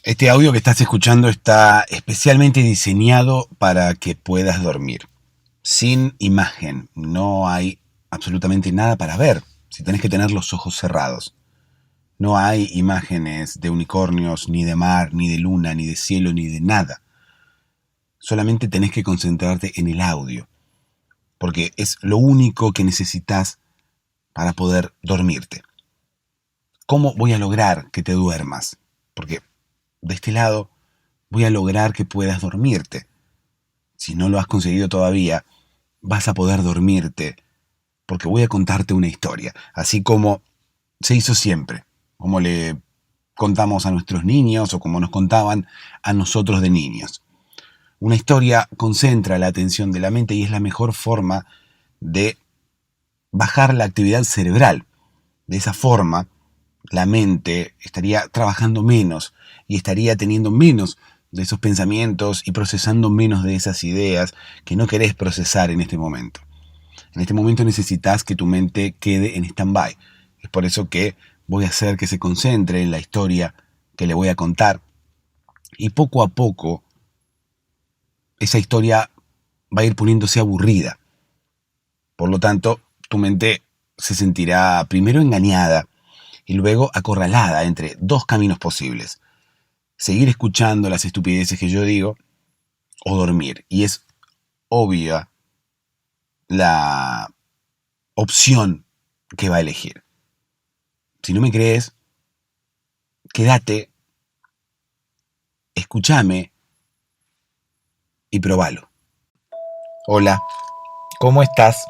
Este audio que estás escuchando está especialmente diseñado para que puedas dormir. Sin imagen, no hay absolutamente nada para ver. Si tenés que tener los ojos cerrados. No hay imágenes de unicornios, ni de mar, ni de luna, ni de cielo, ni de nada. Solamente tenés que concentrarte en el audio, porque es lo único que necesitas para poder dormirte. ¿Cómo voy a lograr que te duermas? Porque de este lado voy a lograr que puedas dormirte. Si no lo has conseguido todavía, vas a poder dormirte porque voy a contarte una historia, así como se hizo siempre, como le contamos a nuestros niños o como nos contaban a nosotros de niños. Una historia concentra la atención de la mente y es la mejor forma de bajar la actividad cerebral. De esa forma, la mente estaría trabajando menos y estaría teniendo menos de esos pensamientos y procesando menos de esas ideas que no querés procesar en este momento. En este momento necesitas que tu mente quede en stand-by. Es por eso que voy a hacer que se concentre en la historia que le voy a contar y poco a poco esa historia va a ir poniéndose aburrida. Por lo tanto, tu mente se sentirá primero engañada y luego acorralada entre dos caminos posibles. Seguir escuchando las estupideces que yo digo o dormir. Y es obvia la opción que va a elegir. Si no me crees, quédate, escúchame y probalo. Hola, ¿cómo estás?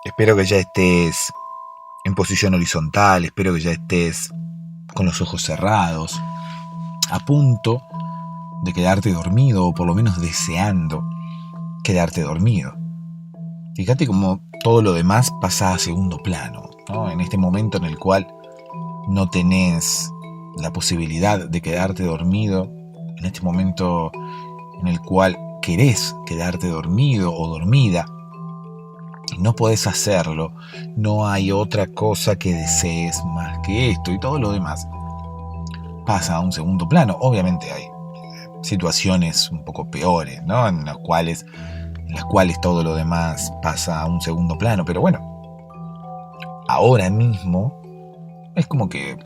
Espero que ya estés en posición horizontal, espero que ya estés con los ojos cerrados, a punto de quedarte dormido o por lo menos deseando quedarte dormido. Fíjate cómo todo lo demás pasa a segundo plano, ¿no? En este momento en el cual no tenés la posibilidad de quedarte dormido, en este momento en el cual querés quedarte dormido o dormida, y no podés hacerlo, no hay otra cosa que desees más que esto y todo lo demás pasa a un segundo plano. Obviamente hay situaciones un poco peores, ¿no? En las cuales todo lo demás pasa a un segundo plano, pero bueno, ahora mismo es como que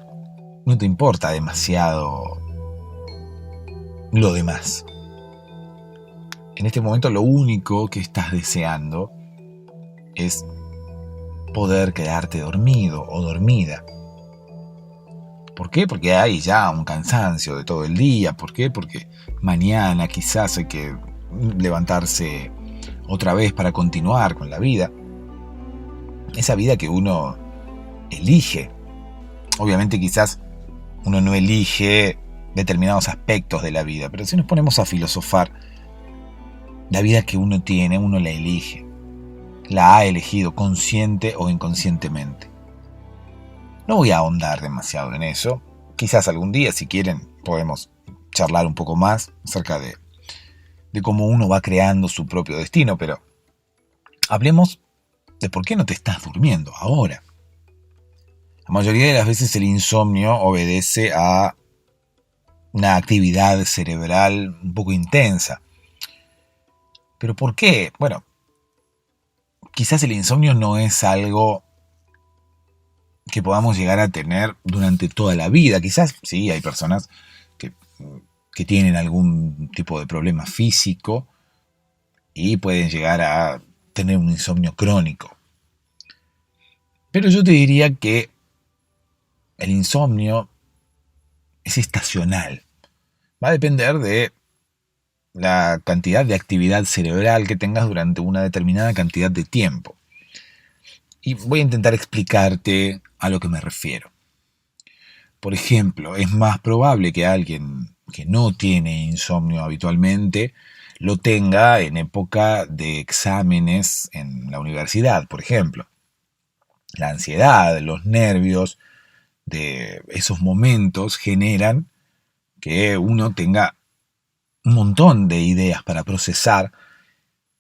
no te importa demasiado lo demás. En este momento lo único que estás deseando es poder quedarte dormido o dormida. ¿Por qué? Porque hay ya un cansancio de todo el día. ¿Por qué? Porque mañana quizás hay que levantarse otra vez para continuar con la vida. Esa vida que uno elige. Obviamente quizás uno no elige determinados aspectos de la vida, pero si nos ponemos a filosofar, la vida que uno tiene, uno la elige. La ha elegido consciente o inconscientemente. No voy a ahondar demasiado en eso. Quizás algún día, si quieren, podemos charlar un poco más acerca de cómo uno va creando su propio destino, pero hablemos de por qué no te estás durmiendo ahora. La mayoría de las veces el insomnio obedece a una actividad cerebral un poco intensa. ¿Pero por qué? Bueno, quizás el insomnio no es algo que podamos llegar a tener durante toda la vida. Quizás sí, hay personas que tienen algún tipo de problema físico y pueden llegar a tener un insomnio crónico. Pero yo te diría que el insomnio es estacional. Va a depender de la cantidad de actividad cerebral que tengas durante una determinada cantidad de tiempo. Y voy a intentar explicarte a lo que me refiero. Por ejemplo, es más probable que alguien que no tiene insomnio habitualmente lo tenga en época de exámenes en la universidad, por ejemplo. La ansiedad, los nervios de esos momentos generan que uno tenga un montón de ideas para procesar.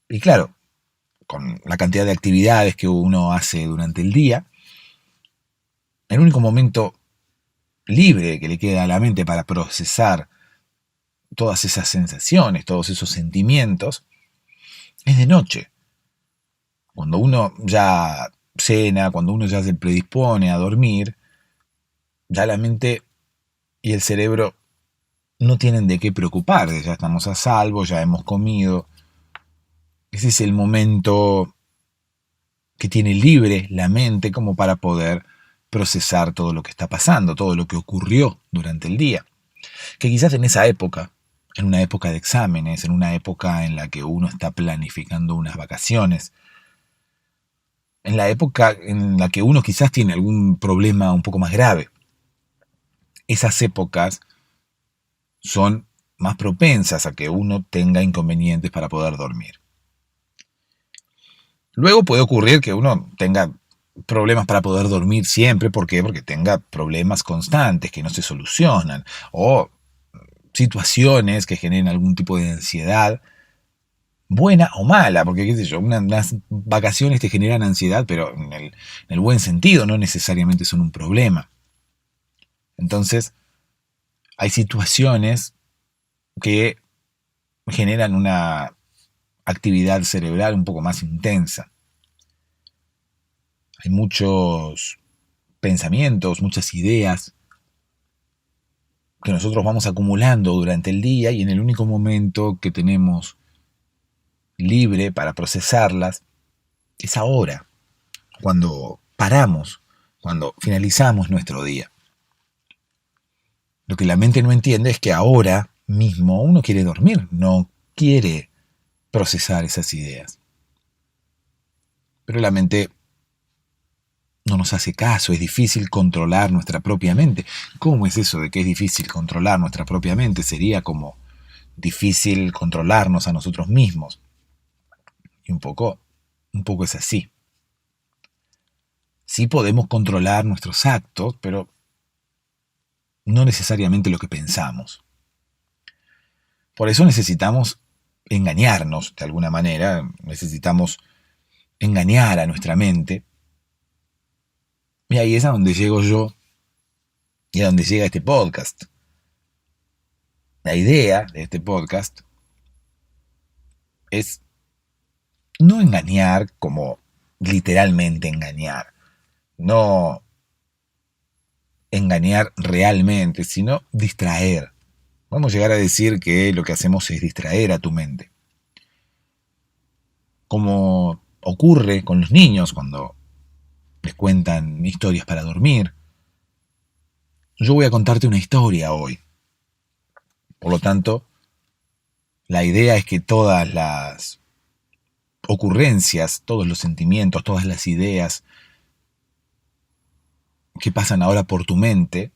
Y claro, con la cantidad de actividades que uno hace durante el día, el único momento libre que le queda a la mente para procesar todas esas sensaciones, todos esos sentimientos, es de noche. Cuando uno ya cena, cuando uno ya se predispone a dormir, ya la mente y el cerebro no tienen de qué preocuparse, ya estamos a salvo, ya hemos comido. Ese es el momento que tiene libre la mente como para poder procesar todo lo que está pasando, todo lo que ocurrió durante el día. Que quizás en esa época, en una época de exámenes, en una época en la que uno está planificando unas vacaciones, en la época en la que uno quizás tiene algún problema un poco más grave, esas épocas son más propensas a que uno tenga inconvenientes para poder dormir. Luego puede ocurrir que uno tenga problemas para poder dormir siempre. ¿Por qué? Porque tenga problemas constantes que no se solucionan o situaciones que generen algún tipo de ansiedad, buena o mala, porque qué sé yo, unas vacaciones te generan ansiedad, pero en el buen sentido, no necesariamente son un problema. Entonces, hay situaciones que generan una actividad cerebral un poco más intensa. Hay muchos pensamientos, muchas ideas que nosotros vamos acumulando durante el día y en el único momento que tenemos libre para procesarlas es ahora, cuando paramos, cuando finalizamos nuestro día. Lo que la mente no entiende es que ahora mismo uno quiere dormir, no quiere procesar esas ideas. Pero la mente no nos hace caso, es difícil controlar nuestra propia mente. ¿Cómo es eso de que es difícil controlar nuestra propia mente? Sería como difícil controlarnos a nosotros mismos. Y un poco es así. Sí podemos controlar nuestros actos, pero no necesariamente lo que pensamos. Por eso necesitamos engañarnos de alguna manera, necesitamos engañar a nuestra mente. Y ahí es a donde llego yo y a donde llega este podcast. La idea de este podcast es no engañar como literalmente engañar, no engañar realmente, sino distraer. Vamos a llegar a decir que lo que hacemos es distraer a tu mente. Como ocurre con los niños cuando les cuentan historias para dormir. Yo voy a contarte una historia hoy. Por lo tanto, la idea es que todas las ocurrencias, todos los sentimientos, todas las ideas que pasan ahora por tu mente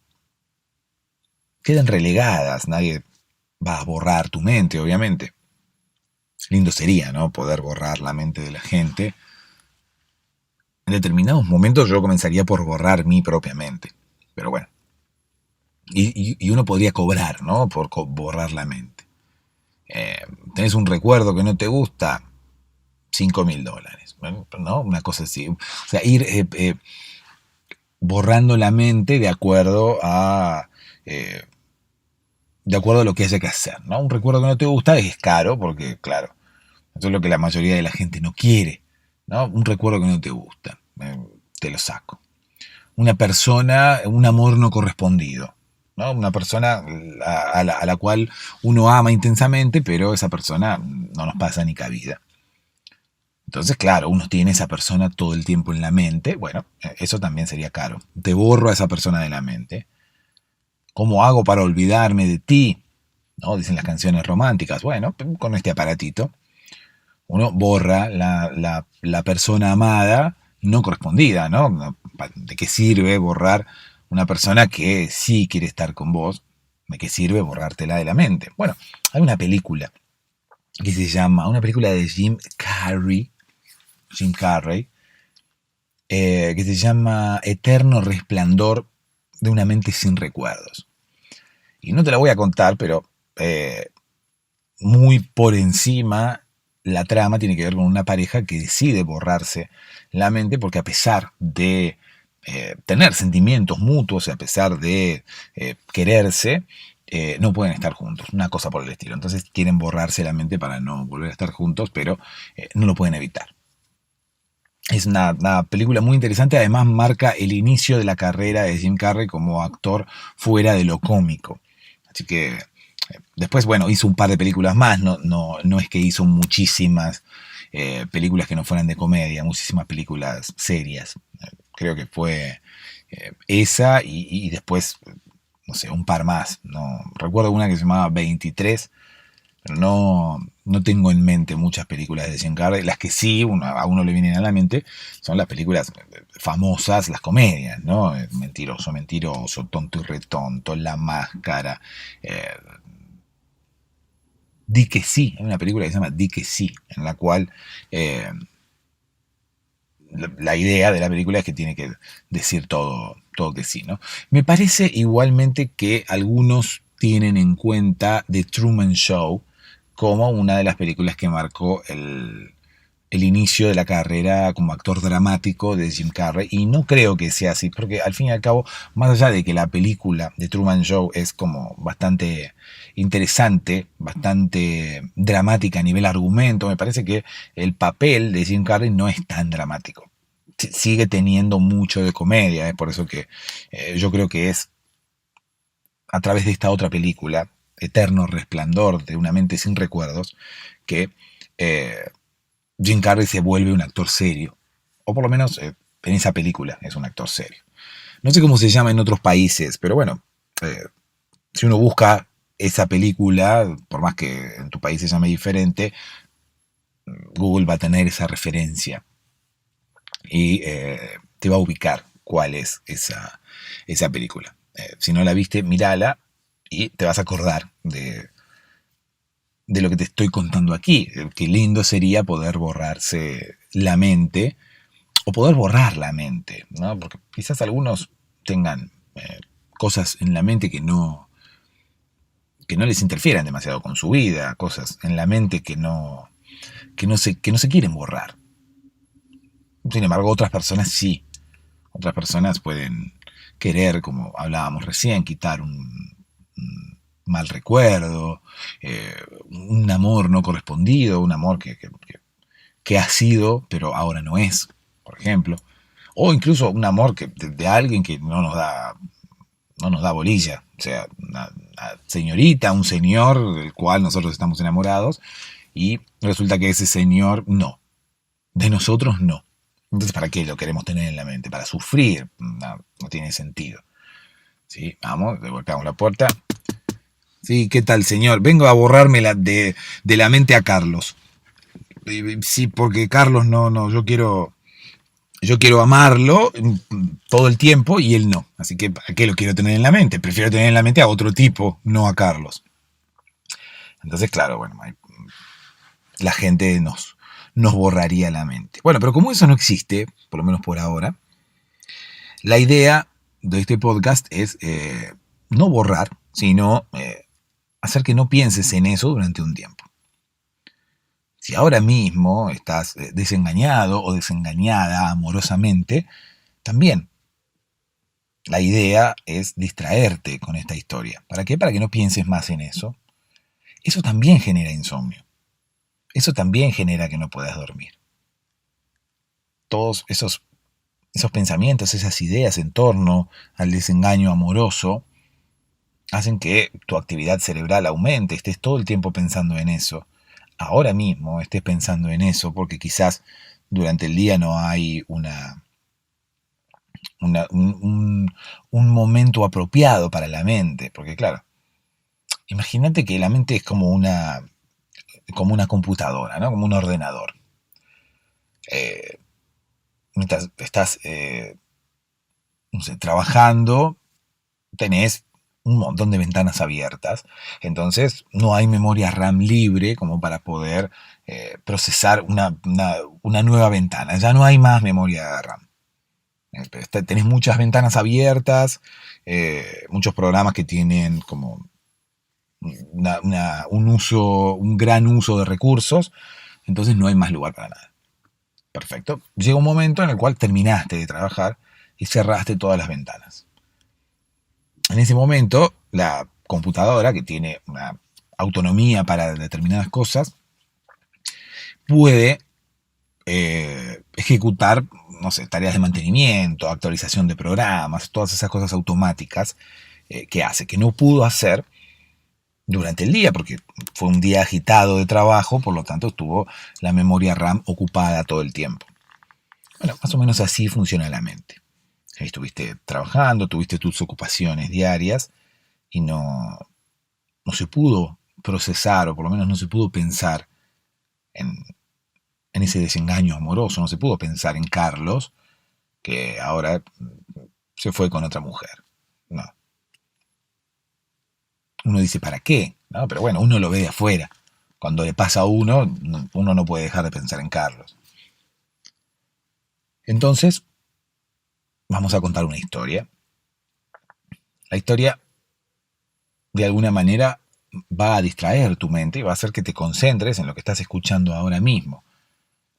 queden relegadas. Nadie va a borrar tu mente, obviamente. Lindo sería, ¿no? Poder borrar la mente de la gente. En determinados momentos yo comenzaría por borrar mi propia mente. Pero bueno. Y uno podría cobrar, ¿no? Por borrar la mente. Tenés un recuerdo que no te gusta, $5.000. Bueno, ¿no? Una cosa así. O sea, ir borrando la mente de acuerdo a lo que haya que hacer, ¿no? Un recuerdo que no te gusta es caro, porque, claro, eso es lo que la mayoría de la gente no quiere, ¿no? Un recuerdo que no te gusta, te lo saco. Una persona, un amor no correspondido, ¿no? Una persona a la cual uno ama intensamente, pero esa persona no nos pasa ni cabida. Entonces, claro, uno tiene esa persona todo el tiempo en la mente. Bueno, eso también sería caro. Te borro a esa persona de la mente. ¿Cómo hago para olvidarme de ti? ¿No? Dicen las canciones románticas. Bueno, con este aparatito, uno borra la persona amada no correspondida, ¿no? ¿De qué sirve borrar una persona que sí quiere estar con vos? ¿De qué sirve borrártela de la mente? Bueno, hay una película una película de Jim Carrey, que se llama Eterno Resplandor de una mente sin recuerdos. Y no te la voy a contar, pero muy por encima la trama tiene que ver con una pareja que decide borrarse la mente porque a pesar de tener sentimientos mutuos a pesar de quererse, no pueden estar juntos, una cosa por el estilo. Entonces quieren borrarse la mente para no volver a estar juntos, pero no lo pueden evitar. Es una película muy interesante, además marca el inicio de la carrera de Jim Carrey como actor fuera de lo cómico. Así que después, bueno, hizo un par de películas más, no es que hizo muchísimas películas que no fueran de comedia, muchísimas películas serias. Creo que fue esa y después, no sé, un par más. No, recuerdo una que se llamaba 23, pero no tengo en mente muchas películas de Jim Carrey. Las que sí a uno le vienen a la mente son las películas famosas, las comedias, ¿no? Mentiroso, mentiroso, tonto y retonto, La Máscara. Di que sí, hay una película que se llama Di que sí, en la cual la idea de la película es que tiene que decir todo que sí, ¿no? Me parece igualmente que algunos tienen en cuenta The Truman Show como una de las películas que marcó el inicio de la carrera como actor dramático de Jim Carrey, y no creo que sea así, porque al fin y al cabo, más allá de que la película de Truman Show es como bastante interesante, bastante dramática a nivel argumento, me parece que el papel de Jim Carrey no es tan dramático. Sigue teniendo mucho de comedia, es por eso que yo creo que es a través de esta otra película, Eterno Resplandor de una mente sin recuerdos, que Jim Carrey se vuelve un actor serio, o por lo menos en esa película es un actor serio. No sé cómo se llama en otros países, pero bueno, si uno busca esa película, por más que en tu país se llame diferente, Google va a tener esa referencia y te va a ubicar cuál es esa película. Si no la viste, mírala y te vas a acordar de lo que te estoy contando aquí. Qué lindo sería poder borrarse la mente o poder borrar la mente, ¿no? Porque quizás algunos tengan cosas en la mente que no les interfieran demasiado con su vida, cosas en la mente que no se quieren borrar. Sin embargo, otras personas sí. Otras personas pueden querer, como hablábamos recién, quitar un mal recuerdo, un amor no correspondido, un amor que ha sido, pero ahora no es, por ejemplo. O incluso un amor de alguien que no nos da bolilla. O sea, una señorita, un señor del cual nosotros estamos enamorados y resulta que ese señor no. De nosotros no. Entonces, ¿para qué lo queremos tener en la mente? Para sufrir. No tiene sentido. ¿Sí? Vamos, le golpeamos la puerta. Sí, ¿qué tal, señor? Vengo a borrarme de la mente a Carlos. Sí, porque Carlos no, yo quiero amarlo todo el tiempo y él no. Así que, ¿para qué lo quiero tener en la mente? Prefiero tener en la mente a otro tipo, no a Carlos. Entonces, claro, bueno, la gente nos borraría la mente. Bueno, pero como eso no existe, por lo menos por ahora, la idea de este podcast es no borrar, sino hacer que no pienses en eso durante un tiempo. Si ahora mismo estás desengañado o desengañada amorosamente, también la idea es distraerte con esta historia. ¿Para qué? Para que no pienses más en eso. Eso también genera insomnio. Eso también genera que no puedas dormir. Todos esos pensamientos, esas ideas en torno al desengaño amoroso, hacen que tu actividad cerebral aumente, estés todo el tiempo pensando en eso. Ahora mismo estés pensando en eso porque quizás durante el día no hay un momento apropiado para la mente. Porque claro, imagínate que la mente es como una computadora, ¿no? Como un ordenador. Mientras estás no sé, trabajando, tenés un montón de ventanas abiertas, entonces no hay memoria RAM libre como para poder procesar una nueva ventana, ya no hay más memoria RAM. Tenés muchas ventanas abiertas, muchos programas que tienen como un gran uso de recursos, entonces no hay más lugar para nada. Perfecto. Llega un momento en el cual terminaste de trabajar y cerraste todas las ventanas. En ese momento, la computadora, que tiene una autonomía para determinadas cosas, puede ejecutar, no sé, tareas de mantenimiento, actualización de programas, todas esas cosas automáticas que hace, que no pudo hacer durante el día, porque fue un día agitado de trabajo, por lo tanto estuvo la memoria RAM ocupada todo el tiempo. Bueno, más o menos así funciona la mente. Estuviste trabajando, tuviste tus ocupaciones diarias y no se pudo procesar, o por lo menos no se pudo pensar en ese desengaño amoroso, no se pudo pensar en Carlos, que ahora se fue con otra mujer. No. Uno dice, ¿para qué? ¿No? Pero bueno, uno lo ve de afuera. Cuando le pasa a uno no puede dejar de pensar en Carlos. Entonces, vamos a contar una historia. La historia, de alguna manera, va a distraer tu mente y va a hacer que te concentres en lo que estás escuchando ahora mismo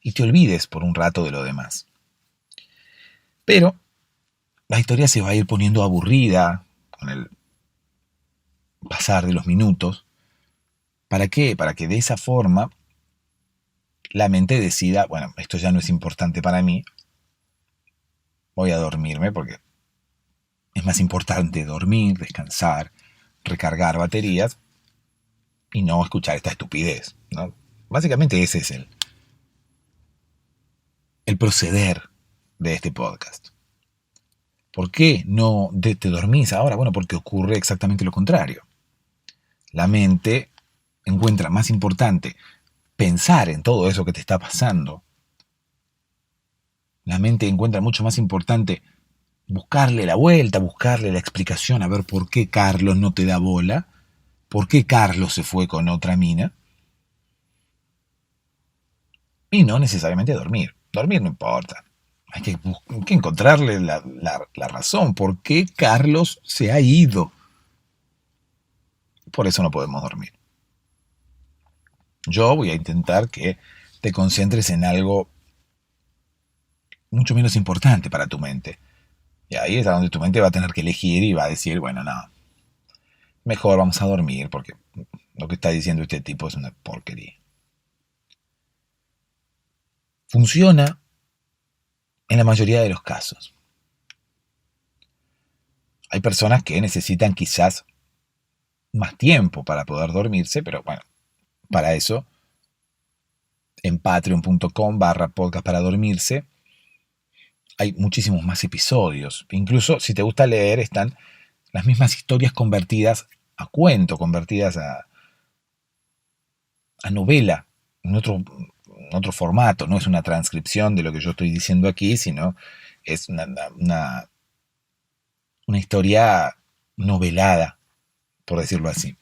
y te olvides por un rato de lo demás. Pero la historia se va a ir poniendo aburrida con el pasar de los minutos. ¿Para qué? Para que de esa forma la mente decida, bueno, esto ya no es importante para mí, voy a dormirme porque es más importante dormir, descansar, recargar baterías y no escuchar esta estupidez, ¿no? Básicamente ese es el proceder de este podcast. ¿Por qué no te dormís ahora? Bueno, porque ocurre exactamente lo contrario. La mente encuentra más importante pensar en todo eso que te está pasando. La mente encuentra mucho más importante buscarle la vuelta, buscarle la explicación a ver por qué Carlos no te da bola, por qué Carlos se fue con otra mina. Y no necesariamente dormir. Dormir no importa. Hay que encontrarle la razón. ¿Por qué Carlos se ha ido? Por eso no podemos dormir. Yo voy a intentar que te concentres en algo mucho menos importante para tu mente. Y ahí es a donde tu mente va a tener que elegir y va a decir, bueno, no, mejor vamos a dormir porque lo que está diciendo este tipo es una porquería. Funciona en la mayoría de los casos. Hay personas que necesitan quizás más tiempo para poder dormirse, pero bueno, para eso en patreon.com/podcast para dormirse hay muchísimos más episodios. Incluso si te gusta leer, están las mismas historias convertidas a cuento, convertidas a novela, en otro formato. No es una transcripción de lo que yo estoy diciendo aquí, sino es una historia novelada, por decirlo así.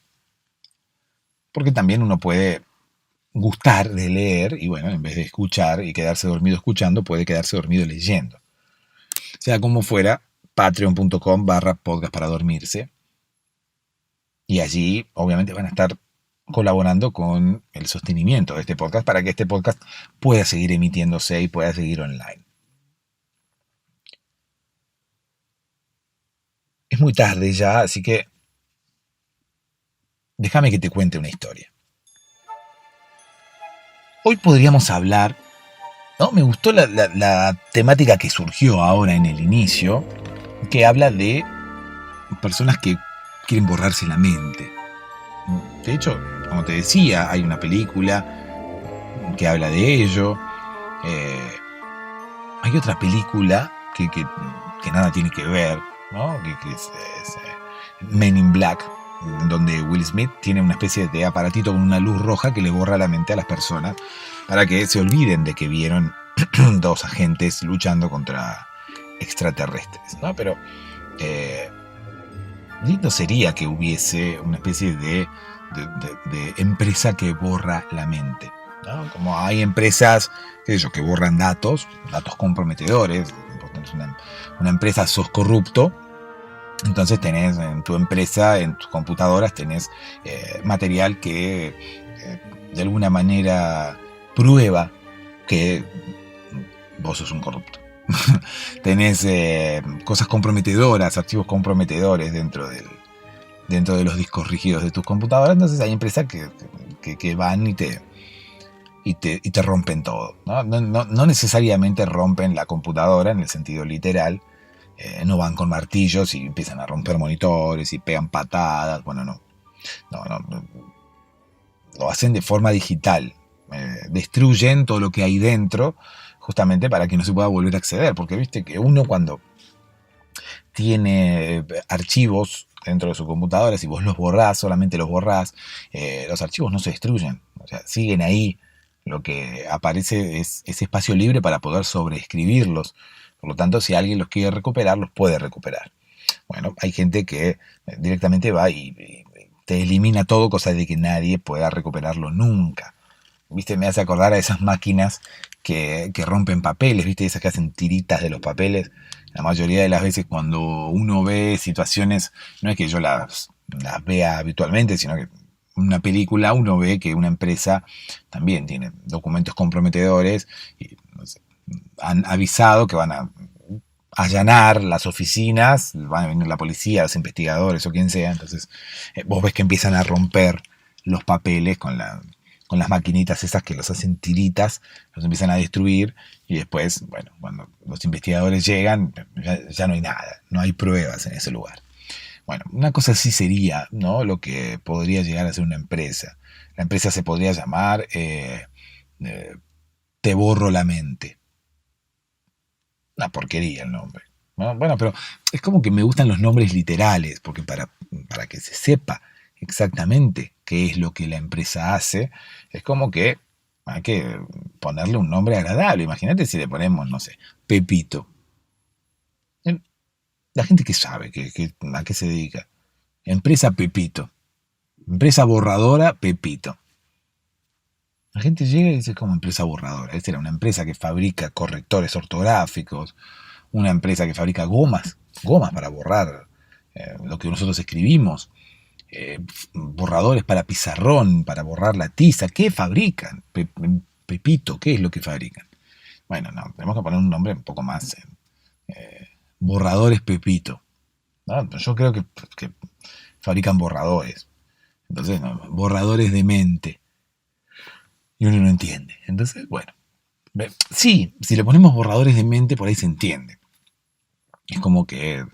Porque también uno puede gustar de leer y bueno, en vez de escuchar y quedarse dormido escuchando, puede quedarse dormido leyendo. Sea como fuera, patreon.com/podcast para dormirse. Y allí obviamente van a estar colaborando con el sostenimiento de este podcast para que este podcast pueda seguir emitiéndose y pueda seguir online. Es muy tarde ya, así que déjame que te cuente una historia. Hoy podríamos hablar, ¿no? Me gustó la temática que surgió ahora en el inicio, que habla de personas que quieren borrarse la mente. De hecho, como te decía, hay una película que habla de ello. Hay otra película que nada tiene que ver, ¿no? Que es Men in Black, donde Will Smith tiene una especie de aparatito con una luz roja que le borra la mente a las personas para que se olviden de que vieron dos agentes luchando contra extraterrestres, ¿no? Pero lindo sería que hubiese una especie de empresa que borra la mente, ¿no? Como hay empresas que borran datos comprometedores. Tenés una empresa, sos corrupto, entonces tenés en tu empresa, en tus computadoras, tenés material que de alguna manera prueba que vos sos un corrupto. tenés cosas comprometedoras, archivos comprometedores dentro de los discos rígidos de tus computadoras. Entonces hay empresas que van y te rompen todo, ¿no? No necesariamente rompen la computadora en el sentido literal, no van con martillos y empiezan a romper monitores y pegan patadas, bueno, no, lo hacen de forma digital, destruyen todo lo que hay dentro justamente para que no se pueda volver a acceder, porque viste que uno cuando tiene archivos dentro de su computadora, si vos los borrás, solamente los borrás, los archivos no se destruyen, o sea, siguen ahí. Lo que aparece es ese espacio libre para poder sobreescribirlos. Por lo tanto, si alguien los quiere recuperar, los puede recuperar. Bueno, hay gente que directamente va y te elimina todo, cosa de que nadie pueda recuperarlo nunca. ¿Viste? Me hace acordar a esas máquinas que rompen papeles, ¿viste? Esas que hacen tiritas de los papeles. La mayoría de las veces cuando uno ve situaciones, no es que yo las vea habitualmente, sino que una película uno ve que una empresa también tiene documentos comprometedores y no sé, han avisado que van a allanar las oficinas, van a venir la policía, los investigadores o quien sea, entonces vos ves que empiezan a romper los papeles con las maquinitas esas que los hacen tiritas, los empiezan a destruir y después, bueno, cuando los investigadores llegan, ya no hay nada, no hay pruebas en ese lugar. Bueno, una cosa así sería, ¿no? Lo que podría llegar a ser una empresa. La empresa se podría llamar eh, Te borro la mente. Una porquería el nombre, ¿no? Bueno, pero es como que me gustan los nombres literales, porque para que se sepa exactamente qué es lo que la empresa hace, es como que hay que ponerle un nombre agradable. Imagínate si le ponemos, no sé, Pepito. La gente que sabe a qué se dedica. Empresa Pepito. Empresa borradora Pepito. La gente llega y dice como empresa borradora. Esta era una empresa que fabrica correctores ortográficos, una empresa que fabrica gomas para borrar lo que nosotros escribimos, borradores para pizarrón, para borrar la tiza. ¿Qué fabrican? Pepito, ¿qué es lo que fabrican? Bueno, no, tenemos que poner un nombre un poco más. Borradores Pepito, ¿no? Yo creo que fabrican borradores. Entonces, no, borradores de mente. Y uno no entiende. Entonces, bueno. Sí, si le ponemos borradores de mente, por ahí se entiende. Es como que.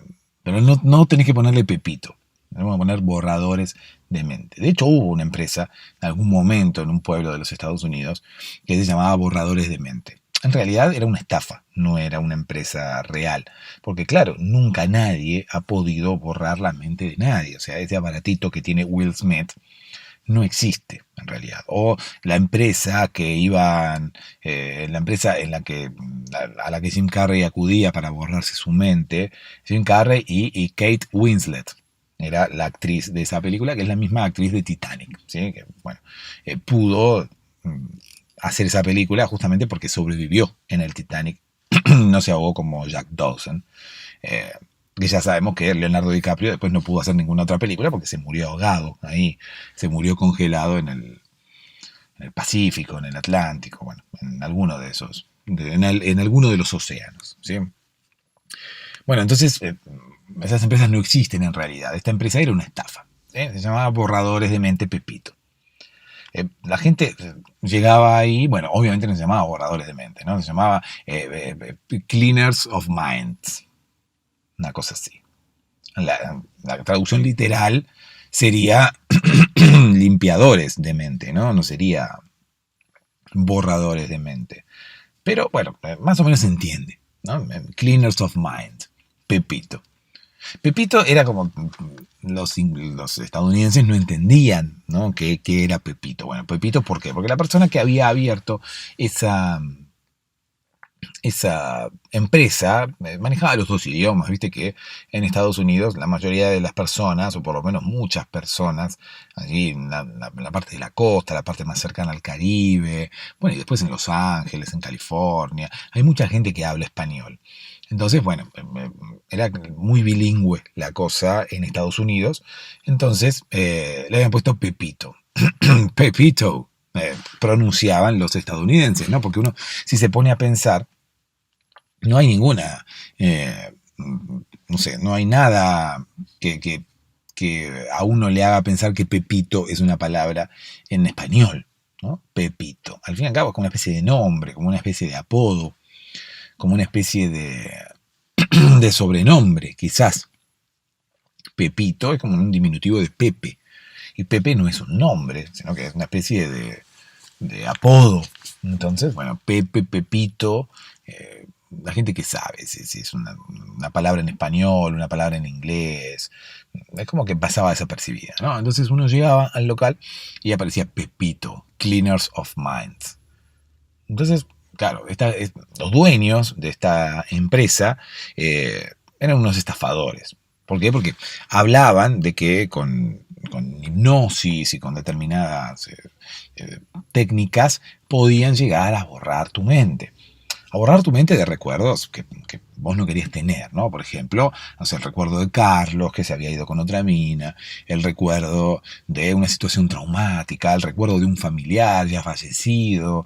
Pero no tenés que ponerle Pepito. Tenemos que poner borradores de mente. De hecho, hubo una empresa en algún momento en un pueblo de los Estados Unidos que se llamaba Borradores de Mente. En realidad era una estafa, no era una empresa real. Porque claro, nunca nadie ha podido borrar la mente de nadie. O sea, ese aparatito que tiene Will Smith no existe en realidad. O la empresa que iban, la empresa en la que a la que Jim Carrey acudía para borrarse su mente, Jim Carrey y Kate Winslet. Era la actriz de esa película, que es la misma actriz de Titanic, ¿sí? Que, bueno, pudo hacer esa película justamente porque sobrevivió en el Titanic, no se ahogó como Jack Dawson. Eh, que ya sabemos que Leonardo DiCaprio después no pudo hacer ninguna otra película porque se murió ahogado ahí, se murió congelado en el Pacífico, en el Atlántico, bueno, en alguno de esos, en alguno de los océanos, ¿sí? Bueno, entonces esas empresas no existen en realidad, esta empresa era una estafa, ¿sí? Se llamaba Borradores de Mente Pepito. La gente llegaba ahí, bueno, obviamente no se llamaba Borradores de Mente, ¿no? Se llamaba Cleaners of Minds, una cosa así. La traducción literal sería limpiadores de mente, ¿no? No sería borradores de mente. Pero bueno, más o menos se entiende, ¿no? Cleaners of Mind, Pepito. Pepito era como los estadounidenses no entendían, ¿no? ¿Qué era Pepito? Bueno, Pepito, ¿por qué? Porque la persona que había abierto esa empresa manejaba los dos idiomas, viste que en Estados Unidos la mayoría de las personas, o por lo menos muchas personas, allí en la parte de la costa, la parte más cercana al Caribe, bueno, y después en Los Ángeles, en California, hay mucha gente que habla español. Entonces, bueno, era muy bilingüe la cosa en Estados Unidos, entonces le habían puesto Pepito. Pepito, pronunciaban los estadounidenses, ¿no? Porque uno, si se pone a pensar, No hay ninguna, no sé, no hay nada que a uno le haga pensar que Pepito es una palabra en español, ¿no? Pepito. Al fin y al cabo es como una especie de nombre, como una especie de apodo, como una especie de sobrenombre, quizás. Pepito es como un diminutivo de Pepe. Y Pepe no es un nombre, sino que es una especie de apodo. Entonces, bueno, Pepe, Pepito, la gente que sabe si es una palabra en español, una palabra en inglés, es como que pasaba desapercibida, ¿no? Entonces uno llegaba al local y aparecía Pepito, Cleaners of Minds. Entonces, claro, los dueños de esta empresa eran unos estafadores. ¿Por qué? Porque hablaban de que con hipnosis y con determinadas técnicas podían llegar a borrar tu mente. A borrar tu mente de recuerdos que vos no querías tener, ¿no? Por ejemplo, no sé, el recuerdo de Carlos, que se había ido con otra mina, el recuerdo de una situación traumática, el recuerdo de un familiar ya fallecido.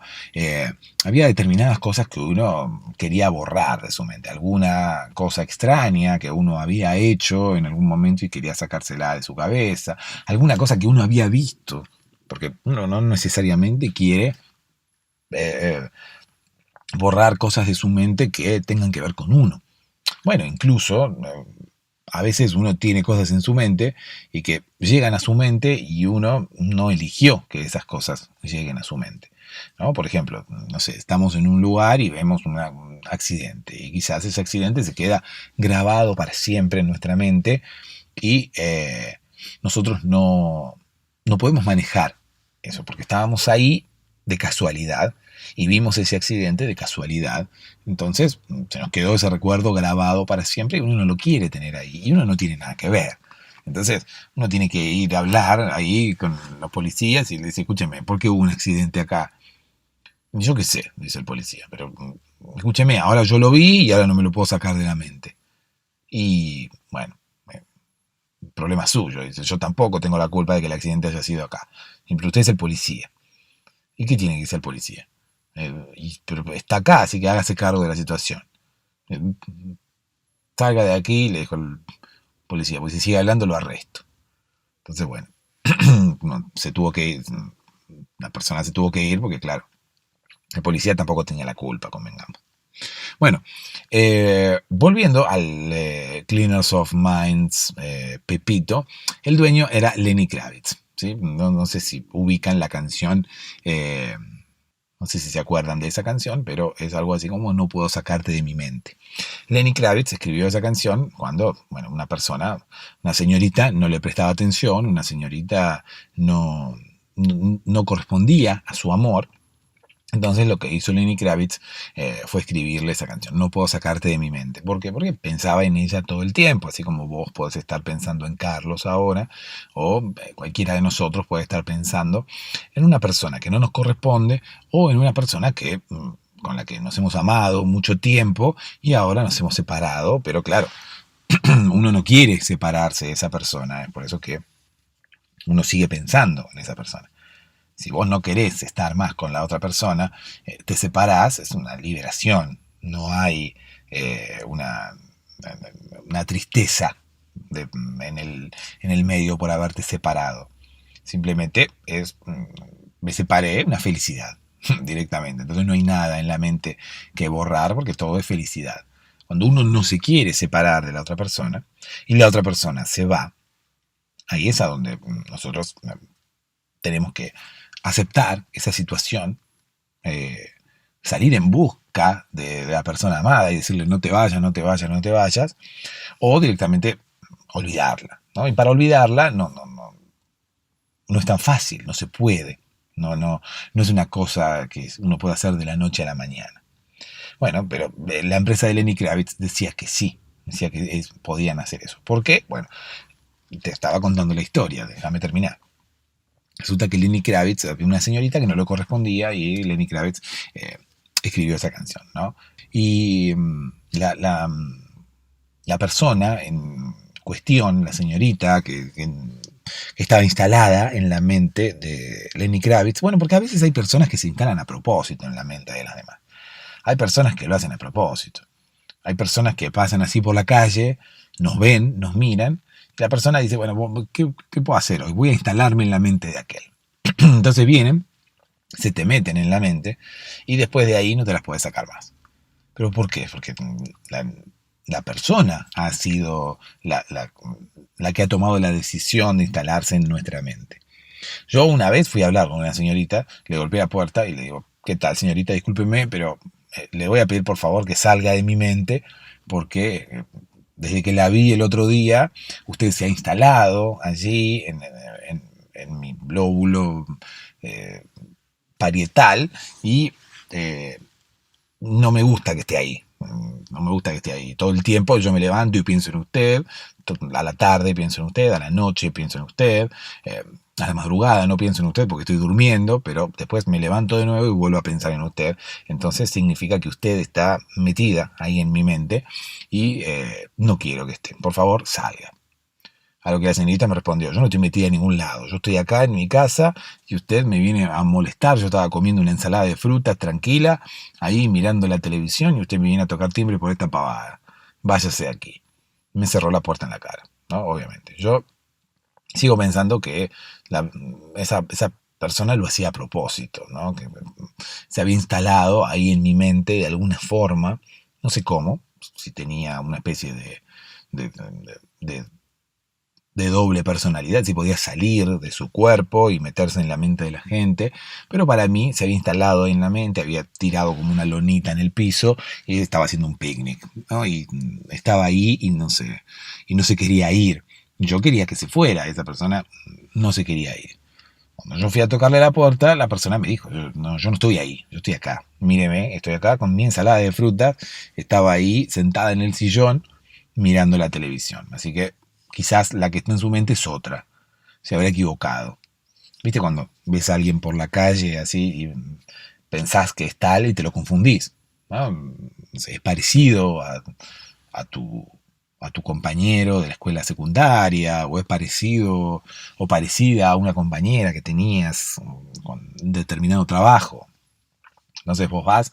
Había determinadas cosas que uno quería borrar de su mente, alguna cosa extraña que uno había hecho en algún momento y quería sacársela de su cabeza, alguna cosa que uno había visto, porque uno no necesariamente quiere eh, borrar cosas de su mente que tengan que ver con uno. Bueno, incluso a veces uno tiene cosas en su mente y que llegan a su mente y uno no eligió que esas cosas lleguen a su mente, ¿no? Por ejemplo, no sé, estamos en un lugar y vemos un accidente y quizás ese accidente se queda grabado para siempre en nuestra mente y nosotros no podemos manejar eso porque estábamos ahí de casualidad y vimos ese accidente de casualidad. Entonces se nos quedó ese recuerdo grabado para siempre y uno no lo quiere tener ahí y uno no tiene nada que ver. Entonces uno tiene que ir a hablar ahí con los policías y le dice, escúcheme, ¿por qué hubo un accidente acá? Yo qué sé, dice el policía, pero escúcheme, ahora yo lo vi y ahora no me lo puedo sacar de la mente. Y bueno, problema suyo, dice, yo tampoco tengo la culpa de que el accidente haya sido acá. Pero usted es el policía. ¿Y qué tiene que ser el policía? Pero está acá, así que hágase cargo de la situación. Eh, Salga de aquí, le dijo el policía, porque si sigue hablando lo arresto. Entonces, bueno, se tuvo que ir, la persona se tuvo que ir porque, claro, el policía tampoco tenía la culpa, convengamos. Bueno, volviendo al Cleaners of Minds Pepito, el dueño era Lenny Kravitz. ¿Sí? No sé si ubican la canción, no sé si se acuerdan de esa canción, pero es algo así como No puedo sacarte de mi mente. Lenny Kravitz escribió esa canción cuando, bueno, una persona, una señorita no le prestaba atención, una señorita no correspondía a su amor. Entonces lo que hizo Lenny Kravitz fue escribirle esa canción, No puedo sacarte de mi mente. ¿Por qué? Porque pensaba en ella todo el tiempo, así como vos podés estar pensando en Carlos ahora, o cualquiera de nosotros puede estar pensando en una persona que no nos corresponde o en una persona que con la que nos hemos amado mucho tiempo y ahora nos hemos separado, pero claro, uno no quiere separarse de esa persona, es por eso que uno sigue pensando en esa persona. Si vos no querés estar más con la otra persona, te separás, es una liberación. No hay una, una tristeza en el medio por haberte separado. Simplemente es, me separé, una felicidad directamente. Entonces no hay nada en la mente que borrar porque todo es felicidad. Cuando uno no se quiere separar de la otra persona y la otra persona se va, ahí es a donde nosotros tenemos que aceptar esa situación, eh, salir en busca de la persona amada y decirle no te vayas, no te vayas, no te vayas, o directamente olvidarla, ¿no? Y para olvidarla no es tan fácil, no se puede, no es una cosa que uno puede hacer de la noche a la mañana. Bueno, pero la empresa de Lenny Kravitz decía que sí, decía que podían hacer eso. ¿Por qué? Bueno, te estaba contando la historia, déjame terminar. Resulta que Lenny Kravitz, había una señorita que no le correspondía y Lenny Kravitz escribió esa canción, ¿no? Y la persona en cuestión, la señorita que estaba instalada en la mente de Lenny Kravitz, bueno, porque a veces hay personas que se instalan a propósito en la mente de las demás. Hay personas que lo hacen a propósito. Hay personas que pasan así por la calle, nos ven, nos miran, y la persona dice, bueno, ¿qué puedo hacer hoy? Voy a instalarme en la mente de aquel. Entonces vienen, se te meten en la mente, y después de ahí no te las puedes sacar más. ¿Pero por qué? Porque la persona ha sido la que ha tomado la decisión de instalarse en nuestra mente. Yo una vez fui a hablar con una señorita, le golpeé la puerta y le digo, ¿qué tal, señorita? Discúlpeme, pero le voy a pedir por favor que salga de mi mente porque desde que la vi el otro día, usted se ha instalado allí en mi lóbulo eh, parietal y no me gusta que esté ahí. No me gusta que esté ahí. Todo el tiempo yo me levanto y pienso en usted. A la tarde pienso en usted. A la noche pienso en usted. A la madrugada no pienso en usted porque estoy durmiendo, pero después me levanto de nuevo y vuelvo a pensar en usted. Entonces significa que usted está metida ahí en mi mente y no quiero que esté. Por favor, salga. A lo que la señorita me respondió, yo no estoy metida en ningún lado, yo estoy acá en mi casa y usted me viene a molestar, yo estaba comiendo una ensalada de frutas tranquila, ahí mirando la televisión y usted me viene a tocar timbre por esta pavada. Váyase de aquí. Me cerró la puerta en la cara, ¿no? Obviamente. Yo sigo pensando que esa persona lo hacía a propósito, ¿no? Que se había instalado ahí en mi mente de alguna forma, no sé cómo, si tenía una especie de, de- de de doble personalidad, si podía salir de su cuerpo y meterse en la mente de la gente, pero para mí se había instalado en la mente, había tirado como una lonita en el piso y estaba haciendo un picnic, ¿no? Y estaba ahí y no se quería ir. Yo quería que se fuera, esa persona no se quería ir. Cuando yo fui a tocarle la puerta, la persona me dijo, yo no estoy ahí, yo estoy acá, míreme, estoy acá con mi ensalada de frutas, estaba ahí sentada en el sillón mirando la televisión. Así que quizás la que está en su mente es otra, se habrá equivocado. ¿Viste cuando ves a alguien por la calle así y pensás que es tal y te lo confundís? ¿No? Es parecido a tu, a tu compañero de la escuela secundaria, o es parecido o parecida a una compañera que tenías con determinado trabajo. Entonces vos vas,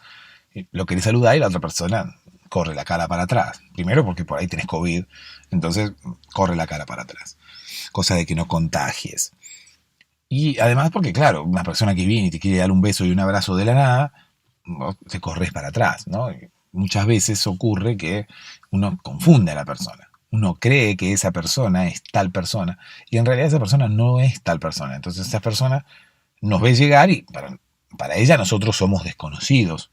lo querés saludar y la otra persona corre la cara para atrás. Primero porque por ahí tenés COVID, entonces corre la cara para atrás. Cosa de que no contagies. Y además porque, claro, una persona que viene y te quiere dar un beso y un abrazo de la nada, vos te corres para atrás, ¿no? Y muchas veces ocurre que uno confunde a la persona. Uno cree que esa persona es tal persona y en realidad esa persona no es tal persona. Entonces esa persona nos ve llegar y para ella nosotros somos desconocidos.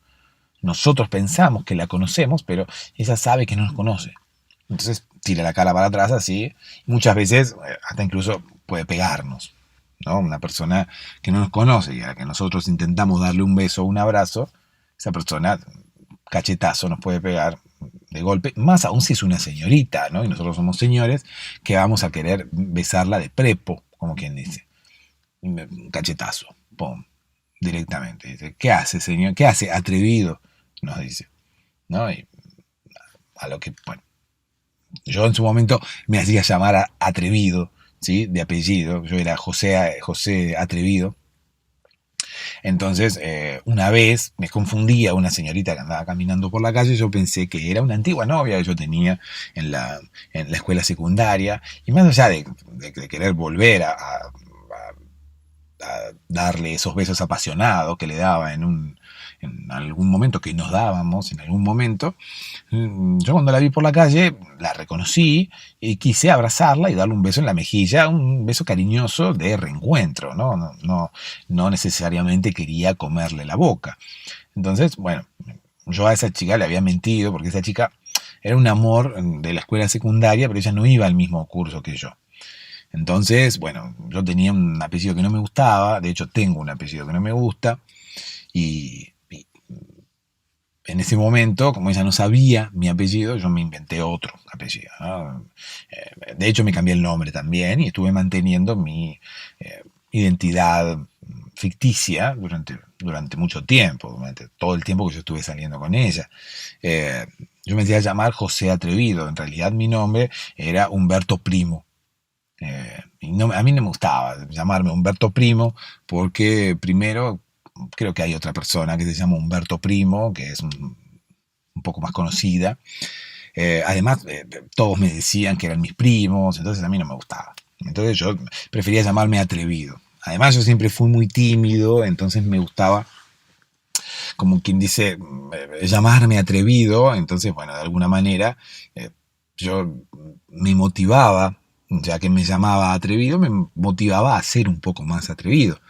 Nosotros pensamos que la conocemos, pero ella sabe que no nos conoce. Entonces tira la cara para atrás así. Muchas veces hasta incluso puede pegarnos, ¿no? Una persona que no nos conoce y a la que nosotros intentamos darle un beso o un abrazo, esa persona, cachetazo, nos puede pegar de golpe, más aún si es una señorita, ¿no? Y nosotros somos señores, que vamos a querer besarla de prepo, como quien dice. Un cachetazo, pum, directamente. Dice, ¿qué hace, señor? ¿Qué hace, atrevido? Nos dice, ¿no? Y a lo que, bueno, yo en su momento me hacía llamar atrevido, ¿sí? De apellido. Yo era José Atrevido. Entonces, una vez me confundía una señorita que andaba caminando por la calle, yo pensé que era una antigua novia que yo tenía en la escuela secundaria, y más allá de querer volver a darle esos besos apasionados que le daba en algún momento, que nos dábamos en algún momento, yo cuando la vi por la calle la reconocí y quise abrazarla y darle un beso en la mejilla, un beso cariñoso de reencuentro, ¿no? No necesariamente quería comerle la boca. Entonces, bueno, yo a esa chica le había mentido porque esa chica era un amor de la escuela secundaria, pero ella no iba al mismo curso que yo. Entonces, bueno, yo tenía un apellido que no me gustaba, de hecho tengo un apellido que no me gusta, y en ese momento, como ella no sabía mi apellido, yo me inventé otro apellido, ¿no? De hecho, me cambié el nombre también y estuve manteniendo mi identidad ficticia durante mucho tiempo, durante todo el tiempo que yo estuve saliendo con ella. Eh, yo me decía llamar José Atrevido, en realidad mi nombre era Humberto Primo. Y a mí no me gustaba llamarme Humberto Primo porque primero creo que hay otra persona que se llama Humberto Primo, que es un poco más conocida. Además, todos me decían que eran mis primos, entonces a mí no me gustaba. Entonces yo prefería llamarme atrevido. Además yo siempre fui muy tímido, entonces me gustaba, como quien dice, llamarme atrevido. Entonces, bueno, de alguna manera yo me motivaba, ya que me llamaba atrevido, me motivaba a ser un poco más atrevido.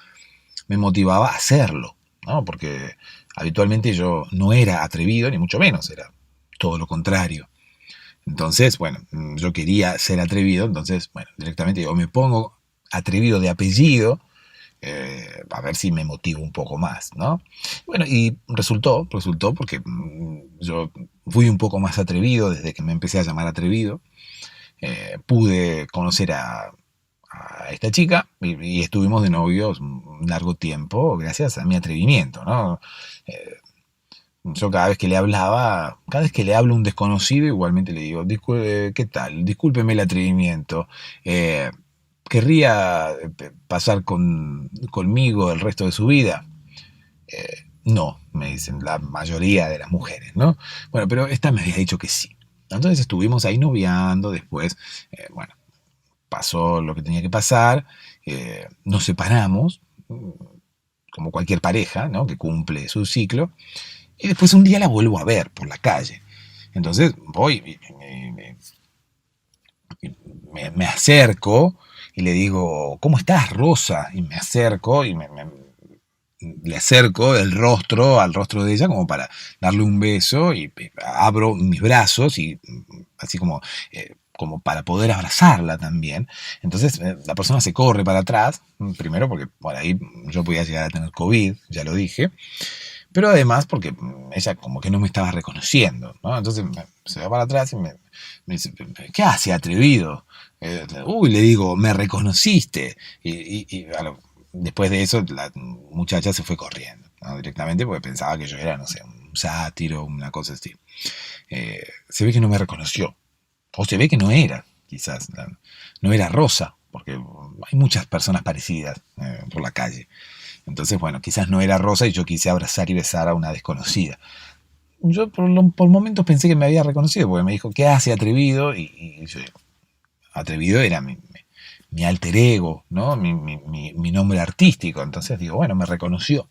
Me motivaba a hacerlo, ¿no? Porque habitualmente yo no era atrevido, ni mucho menos, era todo lo contrario. Entonces, bueno, yo quería ser atrevido, entonces, bueno, directamente digo, me pongo atrevido de apellido, a ver si me motivo un poco más, ¿no? Bueno, y resultó porque yo fui un poco más atrevido desde que me empecé a llamar atrevido. Pude conocer a esta chica y estuvimos de novios un largo tiempo gracias a mi atrevimiento, ¿no? Eh, yo cada vez que le hablaba, cada vez que le hablo a un desconocido, igualmente le digo, ¿qué tal? Discúlpeme el atrevimiento. Eh, ¿Querría pasar conmigo el resto de su vida? No, me dicen la mayoría de las mujeres, ¿no? Bueno, pero esta me había dicho que sí. Entonces estuvimos ahí noviando, después, bueno, pasó lo que tenía que pasar, nos separamos, como cualquier pareja, ¿no? Que cumple su ciclo, y después un día la vuelvo a ver por la calle. Entonces voy, me acerco y le digo, ¿cómo estás, Rosa? Y me acerco y le acerco el rostro al rostro de ella como para darle un beso y abro mis brazos y así como para poder abrazarla también. Entonces la persona se corre para atrás, primero porque por ahí yo podía llegar a tener COVID, ya lo dije, pero además porque ella como que no me estaba reconociendo, ¿no? Entonces se va para atrás y me dice, ¿qué hace, atrevido? Uy, le digo, me reconociste. Después de eso la muchacha se fue corriendo, ¿no? Directamente porque pensaba que yo era, no sé, un sátiro, una cosa así. Se ve que no me reconoció, o se ve que no era, quizás, no era Rosa, porque hay muchas personas parecidas por la calle. Entonces, bueno, quizás no era Rosa y yo quise abrazar y besar a una desconocida. Yo por momentos pensé que me había reconocido, porque me dijo, ¿qué hace atrevido? Y yo, atrevido era mi alter ego, ¿no? Mi nombre artístico. Entonces digo, bueno, me reconoció,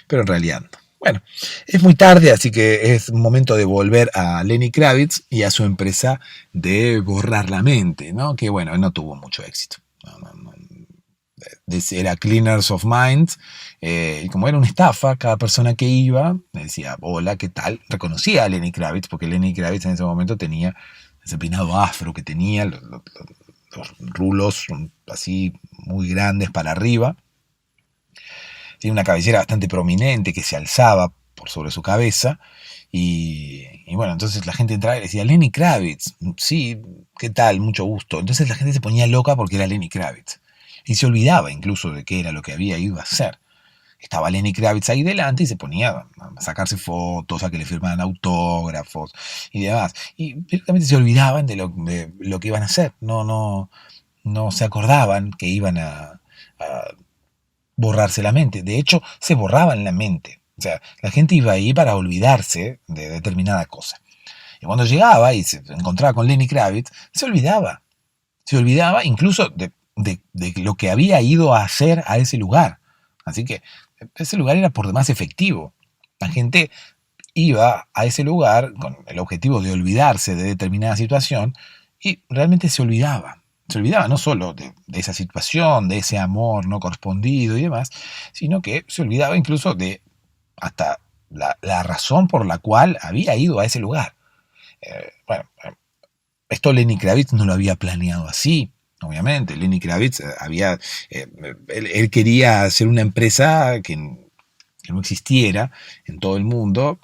pero en realidad no. Bueno, es muy tarde, así que es momento de volver a Lenny Kravitz y a su empresa de borrar la mente, ¿no? Que bueno, no tuvo mucho éxito. No, era Cleaners of Minds, y como era una estafa, cada persona que iba me decía, hola, ¿qué tal? Reconocía a Lenny Kravitz, porque Lenny Kravitz en ese momento tenía ese peinado afro que tenía, los rulos así muy grandes para arriba, tiene una cabellera bastante prominente que se alzaba por sobre su cabeza. Y bueno, entonces la gente entraba y decía, Lenny Kravitz, sí, ¿qué tal? Mucho gusto. Entonces la gente se ponía loca porque era Lenny Kravitz. Y se olvidaba incluso de qué era lo que había ido a hacer. Estaba Lenny Kravitz ahí delante y se ponía a sacarse fotos, a que le firmaran autógrafos y demás. Y directamente se olvidaban de lo que iban a hacer. No se acordaban que iban a borrarse la mente. De hecho, se borraban la mente. O sea, la gente iba ahí para olvidarse de determinada cosa. Y cuando llegaba y se encontraba con Lenny Kravitz, se olvidaba. Se olvidaba incluso de lo que había ido a hacer a ese lugar. Así que ese lugar era por demás efectivo. La gente iba a ese lugar con el objetivo de olvidarse de determinada situación y realmente se olvidaba. Se olvidaba no solo de esa situación, de ese amor no correspondido y demás, sino que se olvidaba incluso de hasta la razón por la cual había ido a ese lugar. Bueno, esto Lenny Kravitz no lo había planeado así, obviamente. Lenny Kravitz él quería hacer una empresa que no existiera en todo el mundo.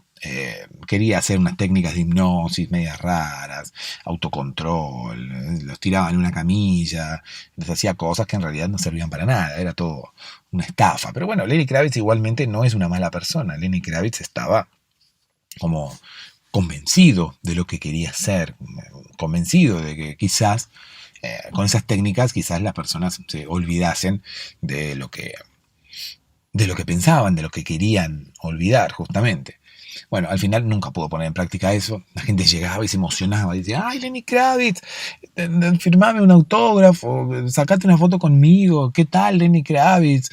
Quería hacer unas técnicas de hipnosis medias raras, autocontrol, los tiraba en una camilla, les hacía cosas que en realidad no servían para nada, era todo una estafa. Pero bueno, Lenny Kravitz igualmente no es una mala persona. Lenny Kravitz estaba como convencido de lo que quería hacer, convencido de que quizás con esas técnicas quizás las personas se olvidasen de lo que pensaban, de lo que querían olvidar justamente. Bueno, al final nunca pudo poner en práctica eso. La gente llegaba y se emocionaba y decía, ¡ay, Lenny Kravitz! Firmame un autógrafo, sacate una foto conmigo, ¿qué tal, Lenny Kravitz?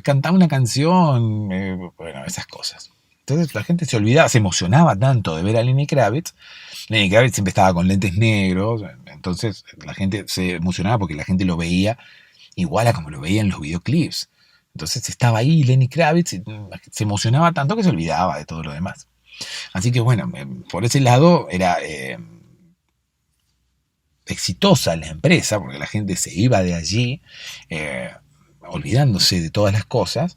Cantame una canción, bueno, esas cosas. Entonces la gente se olvidaba, se emocionaba tanto de ver a Lenny Kravitz. Lenny Kravitz siempre estaba con lentes negros, entonces la gente se emocionaba porque la gente lo veía igual a como lo veía en los videoclips. Entonces estaba ahí Lenny Kravitz y se emocionaba tanto que se olvidaba de todo lo demás. Así que bueno, por ese lado era exitosa la empresa, porque la gente se iba de allí eh, olvidándose de todas las cosas,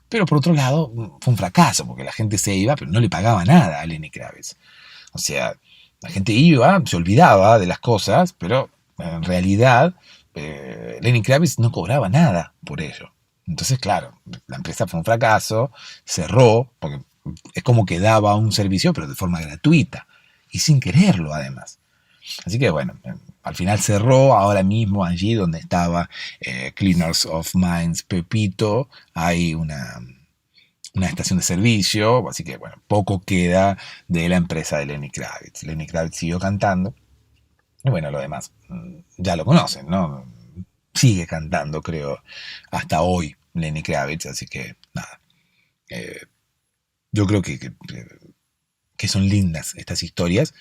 pero por otro lado fue un fracaso, porque la gente se iba, pero no le pagaba nada a Lenny Kravitz. O sea, la gente iba, se olvidaba de las cosas, pero en realidad Lenny Kravitz no cobraba nada por ello. Entonces, claro, la empresa fue un fracaso, cerró, porque es como que daba un servicio, pero de forma gratuita, y sin quererlo además. Así que bueno, al final cerró, ahora mismo allí donde estaba Cleaners of Minds Pepito, hay una estación de servicio, así que bueno, poco queda de la empresa de Lenny Kravitz. Lenny Kravitz siguió cantando, y bueno, lo demás ya lo conocen, ¿no? Sigue cantando, creo, hasta hoy Lenny Kravitz, así que nada. Eh, yo creo que son lindas estas historias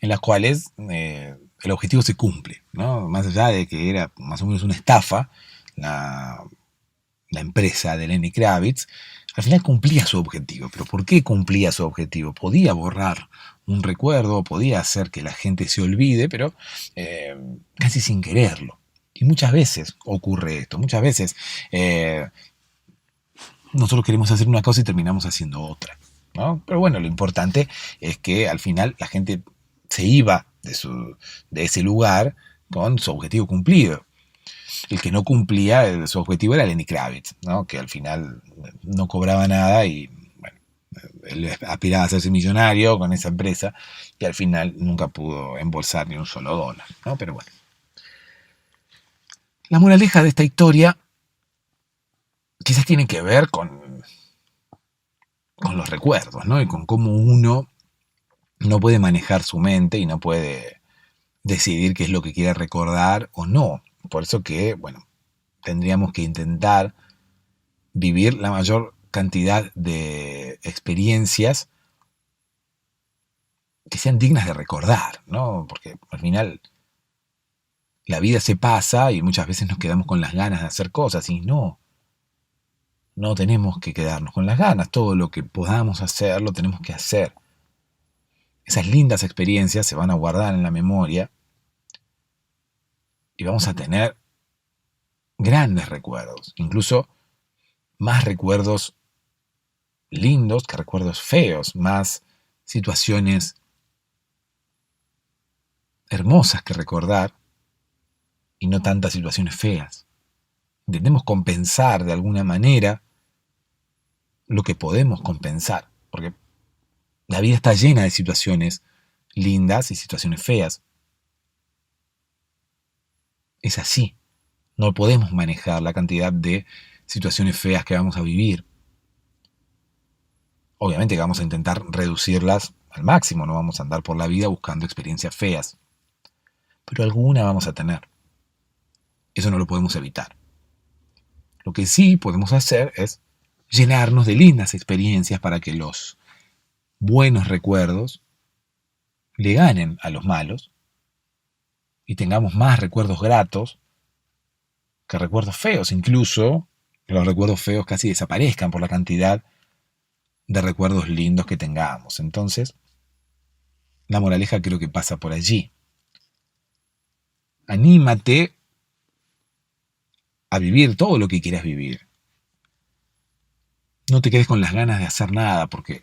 en las cuales el objetivo se cumple, ¿no? Más allá de que era más o menos una estafa, la, la empresa de Lenny Kravitz, al final cumplía su objetivo. ¿Pero por qué cumplía su objetivo? Podía borrar un recuerdo, podía hacer que la gente se olvide, pero casi sin quererlo. Y muchas veces ocurre esto, muchas veces nosotros queremos hacer una cosa y terminamos haciendo otra, ¿no? Pero bueno, lo importante es que al final la gente se iba de ese lugar con su objetivo cumplido. El que no cumplía su objetivo era Lenny Kravitz, ¿no? Que al final no cobraba nada y bueno, él aspiraba a hacerse millonario con esa empresa y al final nunca pudo embolsar ni un solo dólar, ¿no? Pero bueno. La moraleja de esta historia quizás tiene que ver con los recuerdos, ¿no? Y con cómo uno no puede manejar su mente y no puede decidir qué es lo que quiere recordar o no. Por eso que, bueno, tendríamos que intentar vivir la mayor cantidad de experiencias que sean dignas de recordar, ¿no? Porque al final la vida se pasa y muchas veces nos quedamos con las ganas de hacer cosas y no tenemos que quedarnos con las ganas. Todo lo que podamos hacer lo tenemos que hacer. Esas lindas experiencias se van a guardar en la memoria y vamos a tener grandes recuerdos, incluso más recuerdos lindos que recuerdos feos, más situaciones hermosas que recordar y no tantas situaciones feas. Intentemos compensar de alguna manera lo que podemos compensar, porque la vida está llena de situaciones lindas y situaciones feas. Es así. No podemos manejar la cantidad de situaciones feas que vamos a vivir. Obviamente que vamos a intentar reducirlas al máximo, no vamos a andar por la vida buscando experiencias feas, pero alguna vamos a tener. Eso no lo podemos evitar. Lo que sí podemos hacer es llenarnos de lindas experiencias para que los buenos recuerdos le ganen a los malos y tengamos más recuerdos gratos que recuerdos feos. Incluso que los recuerdos feos casi desaparezcan por la cantidad de recuerdos lindos que tengamos. Entonces, la moraleja creo que pasa por allí. Anímate a vivir todo lo que quieras vivir. No te quedes con las ganas de hacer nada, porque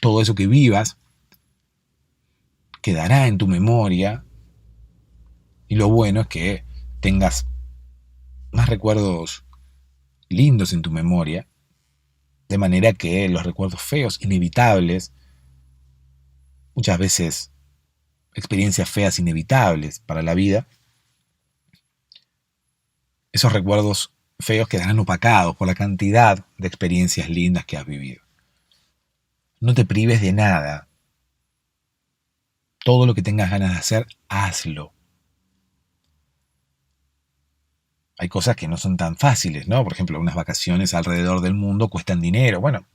todo eso que vivas quedará en tu memoria. Y lo bueno es que tengas más recuerdos lindos en tu memoria, de manera que los recuerdos feos, inevitables, muchas veces experiencias feas inevitables para la vida, esos recuerdos feos quedarán opacados por la cantidad de experiencias lindas que has vivido. No te prives de nada. Todo lo que tengas ganas de hacer, hazlo. Hay cosas que no son tan fáciles, ¿no? Por ejemplo, unas vacaciones alrededor del mundo cuestan dinero. Bueno,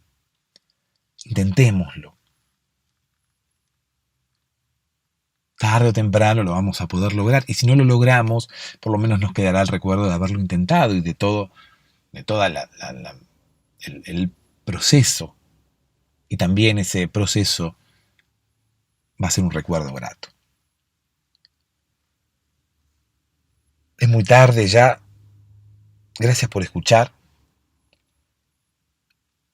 intentémoslo. Tarde o temprano lo vamos a poder lograr. Y si no lo logramos, por lo menos nos quedará el recuerdo de haberlo intentado y de todo, de toda el proceso. Y también ese proceso va a ser un recuerdo grato. Es muy tarde ya. Gracias por escuchar.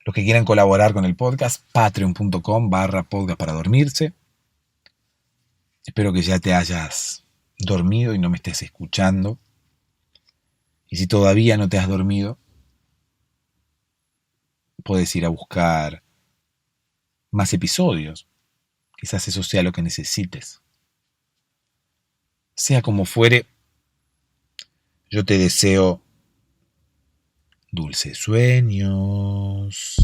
Los que quieran colaborar con el podcast, patreon.com/podcast para dormirse. Espero que ya te hayas dormido y no me estés escuchando. Y si todavía no te has dormido, puedes ir a buscar más episodios. Quizás eso sea lo que necesites. Sea como fuere, yo te deseo dulces sueños.